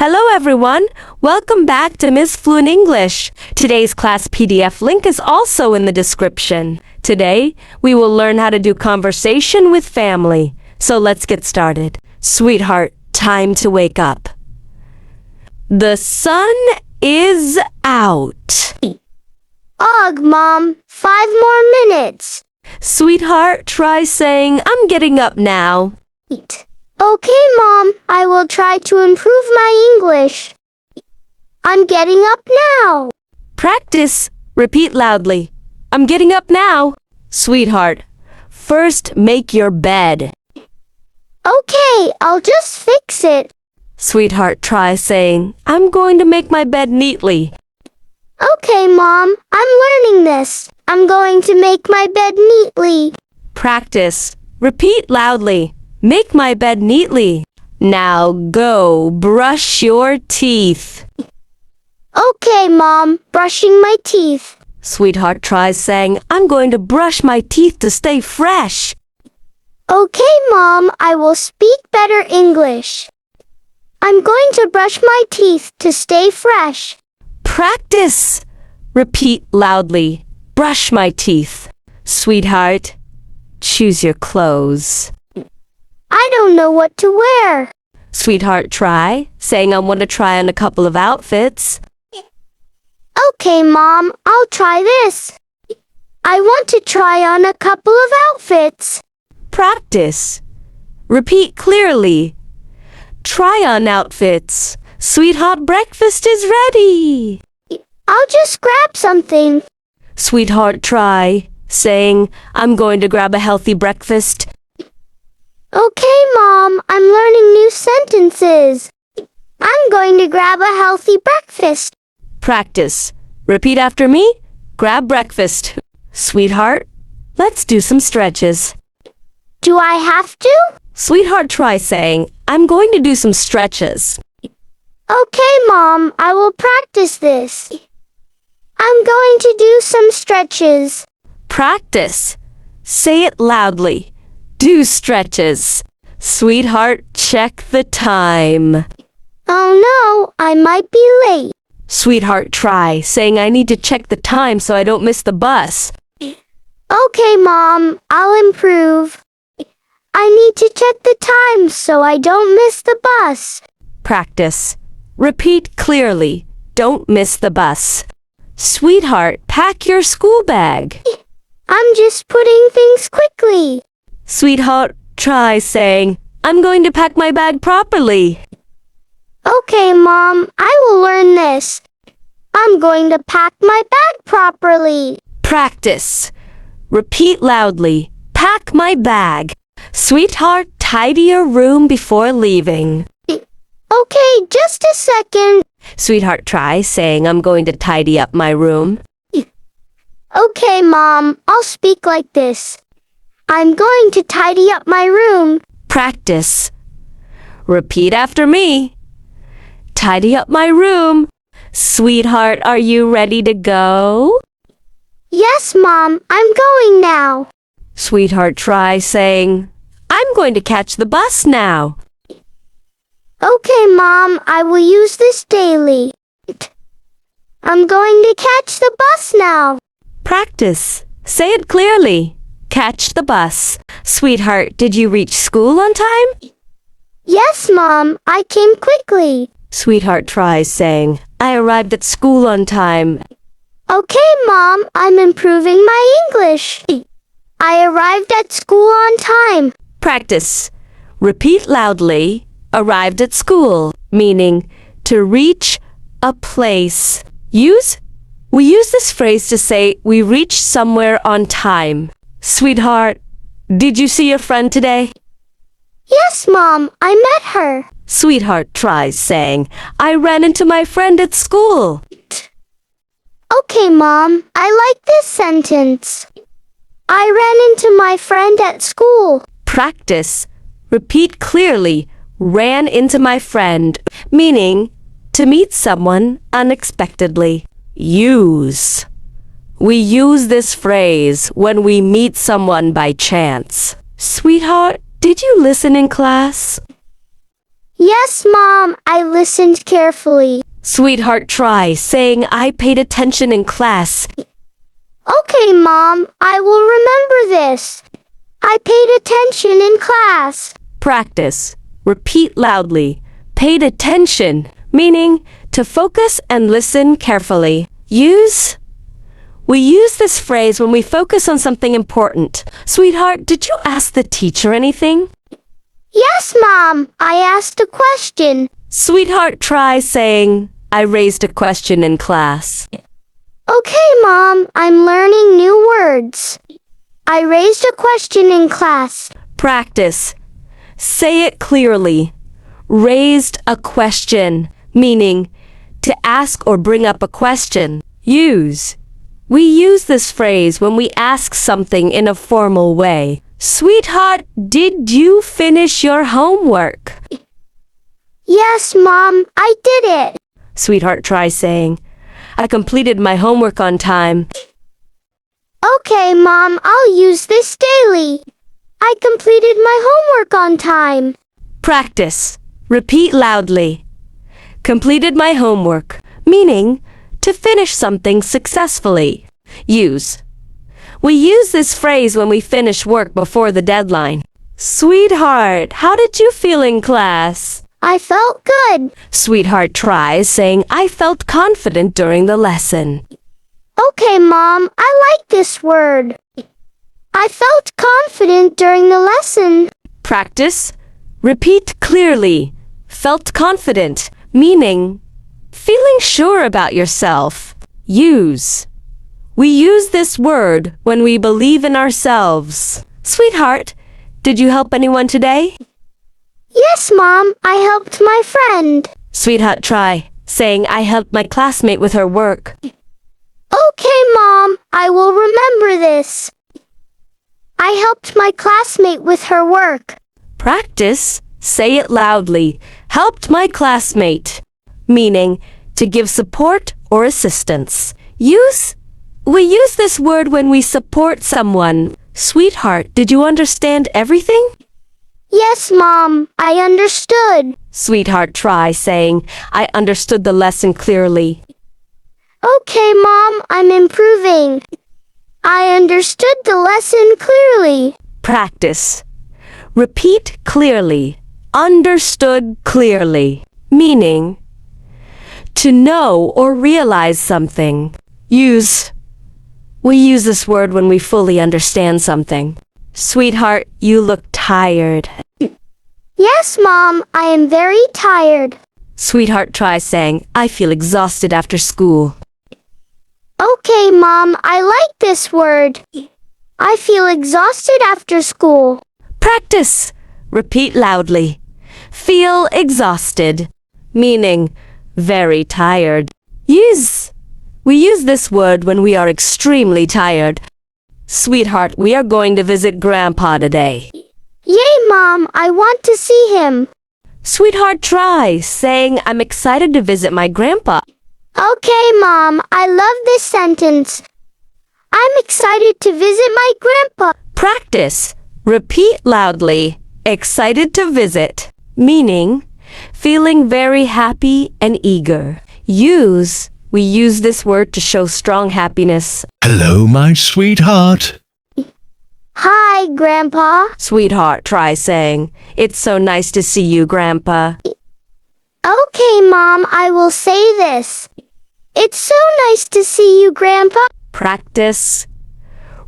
Hello everyone! Welcome back to Ms Fluent English. Today's class PDF link is also in the description. Today, we will learn how to do conversation with family. So let's get started. Sweetheart, time to wake up. The sun is out. Ugh, Mom. 5 more minutes. Sweetheart, try saying, I'm getting up now. Okay, Mom. I will try to improve my English. I'm getting up now. Practice. Repeat loudly. I'm getting up now. Sweetheart, first make your bed. Okay, I'll just fix it. Sweetheart, try saying, I'm going to make my bed neatly. Okay, Mom. I'm learning this. I'm going to make my bed neatly. Practice. Repeat loudly. Make my bed neatly. Now go brush your teeth. Okay, Mom. Brushing my teeth. Sweetheart, try saying, I'm going to brush my teeth to stay fresh. Okay, Mom. I will speak better English. I'm going to brush my teeth to stay fresh. Practice. Repeat loudly. Brush my teeth. Sweetheart, choose your clothes. I don't know what to wear. Sweetheart, try saying, I want to try on a couple of outfits. Okay, Mom. I'll try this. I want to try on a couple of outfits. Practice. Repeat clearly. Try on outfits. Sweetheart, breakfast is ready. I'll just grab something. Sweetheart, try saying, I'm going to grab a healthy breakfast. Okay, Mom. I'm learning new sentences. I'm going to grab a healthy breakfast. Practice. Repeat after me. Grab breakfast. Sweetheart, let's do some stretches. Do I have to? Sweetheart, try saying, I'm going to do some stretches. Okay, Mom. I will practice this. I'm going to do some stretches. Practice. Say it loudly. Do stretches. Sweetheart, check the time. Oh no, I might be late. Sweetheart, try saying, I need to check the time so I don't miss the bus. Okay, Mom. I'll improve. I need to check the time so I don't miss the bus. Practice. Repeat clearly. Don't miss the bus. Sweetheart, pack your school bag. I'm just putting things quickly. Sweetheart, try saying, I'm going to pack my bag properly. Okay, Mom. I will learn this. I'm going to pack my bag properly. Practice. Repeat loudly. Pack my bag. Sweetheart, tidy your room before leaving. Okay, just a second. Sweetheart, try saying, I'm going to tidy up my room. Okay, Mom. I'll speak like this. I'm going to tidy up my room. Practice. Repeat after me. Tidy up my room. Sweetheart, are you ready to go? Yes, Mom. I'm going now. Sweetheart, try saying, I'm going to catch the bus now. Okay, Mom. I will use this daily. I'm going to catch the bus now. Practice. Say it clearly. Catch the bus. Sweetheart, did you reach school on time? Yes, Mom. I came quickly. Sweetheart, try saying, I arrived at school on time. Okay, Mom. I'm improving my English. I arrived at school on time. Practice. Repeat loudly. Arrived at school, meaning to reach a place. We use this phrase to say we reached somewhere on time. Sweetheart, did you see your friend today? Yes, Mom. I met her. Sweetheart, try saying, I ran into my friend at school. Okay, Mom. I like this sentence. I ran into my friend at school. Practice. Repeat clearly. Ran into my friend, meaning to meet someone unexpectedly. Use. We use this phrase when we meet someone by chance. Sweetheart, did you listen in class? Yes, Mom, I listened carefully. Sweetheart, try saying, I paid attention in class. Okay, Mom, I will remember this. I paid attention in class. Practice. Repeat loudly. Paid attention, meaning to focus and listen carefully. We use this phrase when we focus on something important. Sweetheart, did you ask the teacher anything? Yes, Mom, I asked a question. Sweetheart, try saying, I raised a question in class. Okay, Mom, I'm learning new words. I raised a question in class. Practice. Say it clearly. Raised a question, meaning to ask or bring up a question. We use this phrase when we ask something in a formal way. Sweetheart, did you finish your homework? Yes, Mom, I did it. Sweetheart, try saying, I completed my homework on time. Okay, Mom, I'll use this daily. I completed my homework on time. Practice. Repeat loudly. Completed my homework, meaning to finish something successfully. We use this phrase when we finish work before the deadline. Sweetheart, how did you feel in class? I felt good. Sweetheart tries saying, I felt confident during the lesson. Okay, Mom, I like this word. I felt confident during the lesson. Practice. Repeat clearly. Felt confident, meaning feeling sure about yourself. We use this word when we believe in ourselves. Sweetheart, did you help anyone today? Yes, Mom, I helped my friend. Sweetheart, try saying, I helped my classmate with her work. Okay, Mom, I will remember this. I helped my classmate with her work. Practice. Say it loudly. Helped my classmate, meaning to give support or assistance. We use this word when we support someone. Sweetheart, did you understand everything? Yes, Mom, I understood. Sweetheart, try saying, I understood the lesson clearly. Okay, Mom, I'm improving. I understood the lesson clearly. Practice. Repeat clearly. Understood clearly, meaning to know or realize something. We use this word when we fully understand something. Sweetheart, you look tired. Yes, Mom, I am very tired. Sweetheart, try saying, I feel exhausted after school. Okay, Mom, I like this word. I feel exhausted after school. Practice. Repeat loudly. Feel exhausted, meaning very tired. We use this word when we are extremely tired. Sweetheart, we are going to visit Grandpa today. Yay, Mom, I want to see him. Sweetheart, try saying, I'm excited to visit my grandpa. Okay, Mom, I love this sentence. I'm excited to visit my grandpa. Practice. Repeat loudly. Excited to visit, meaning feeling very happy and eager. We use this word to show strong happiness. Hello, my sweetheart. Hi, Grandpa. Sweetheart, try saying, it's so nice to see you, Grandpa. Okay, Mom, I will say this. It's so nice to see you, Grandpa. Practice.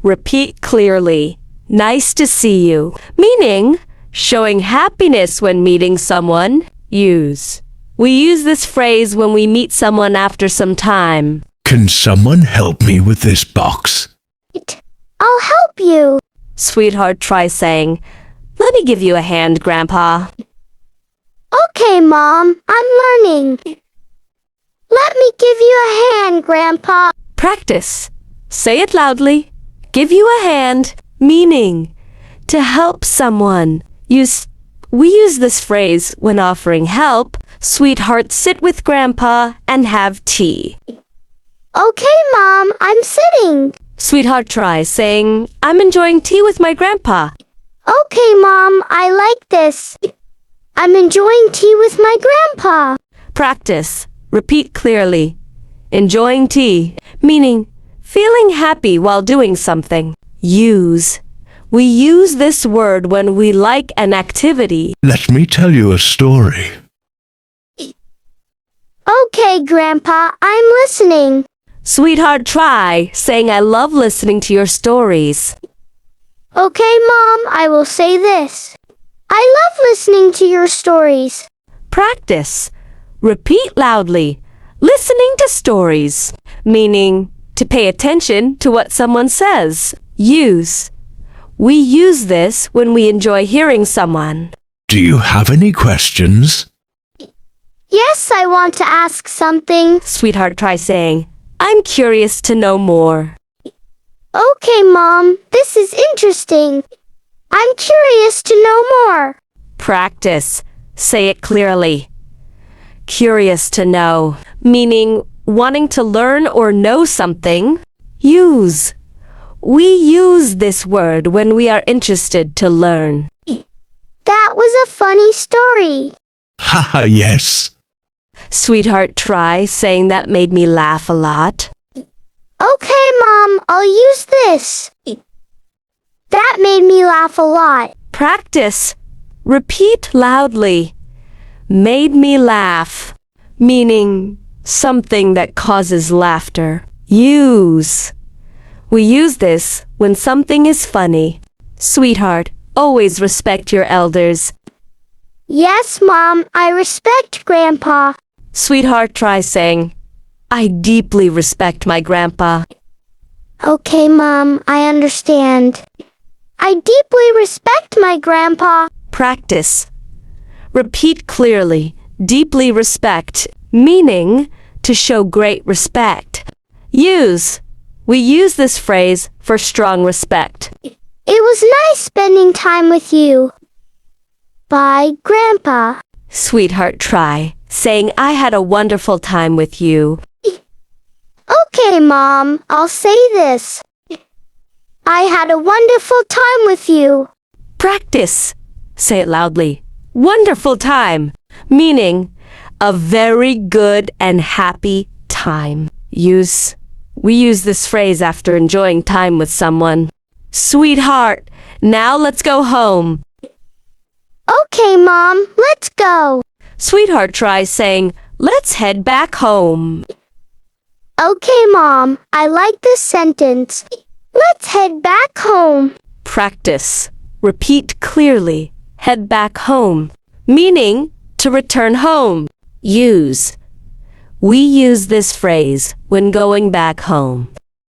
Repeat clearly. Nice to see you, meaning showing happiness when meeting someone. We use this phrase when we meet someone after some time. Can someone help me with this box? I'll help you. Sweetheart, try saying, let me give you a hand, Grandpa. Okay, Mom, I'm learning. Let me give you a hand, Grandpa. Practice. Say it loudly. Give you a hand, meaning to help someone. We use this phrase when offering help. Sweetheart, sit with Grandpa and have tea. Okay, Mom, I'm sitting. Sweetheart, try saying, I'm enjoying tea with my grandpa. Okay, Mom, I like this. I'm enjoying tea with my grandpa. Practice. Repeat clearly. Enjoying tea, meaning feeling happy while doing something. Use. We use this word when we like an activity. Let me tell you a story. Okay, Grandpa, I'm listening. Sweetheart, try saying I love listening to your stories. Okay, Mom, I will say this. I love listening to your stories. Practice. Repeat loudly. Listening to stories, meaning to pay attention to what someone says. Use. We use this when we enjoy hearing someone. Do you have any questions? Yes, I want to ask something. Sweetheart, try saying, I'm curious to know more. Okay, Mom, this is interesting. I'm curious to know more. Practice. Say it clearly. Curious to know, meaning wanting to learn or know something. Use. We use this word when we are interested to learn. That was a funny story. Haha, yes. Sweetheart, try saying that made me laugh a lot. Okay, Mom, I'll use this. That made me laugh a lot. Practice. Repeat loudly. Made me laugh, meaning something that causes laughter. Use. We use this when something is funny. Sweetheart, always respect your elders. Yes, Mom, I respect Grandpa. Sweetheart, try saying, I deeply respect my grandpa. Okay, Mom, I understand. I deeply respect my grandpa. Practice. Repeat clearly. Deeply respect, meaning to show great respect. Use. We use this phrase for strong respect. It was nice spending time with you. Bye, Grandpa. Sweetheart, try saying I had a wonderful time with you. Okay, Mom, I'll say this. I had a wonderful time with you. Practice. Say it loudly. Wonderful time, meaning a very good and happy time. We use this phrase after enjoying time with someone. Sweetheart, now let's go home. Okay, Mom, let's go. Sweetheart, try saying, let's head back home. Okay, Mom, I like this sentence. Let's head back home. Practice. Repeat clearly. Head back home, meaning to return home. Use. We use this phrase when going back home.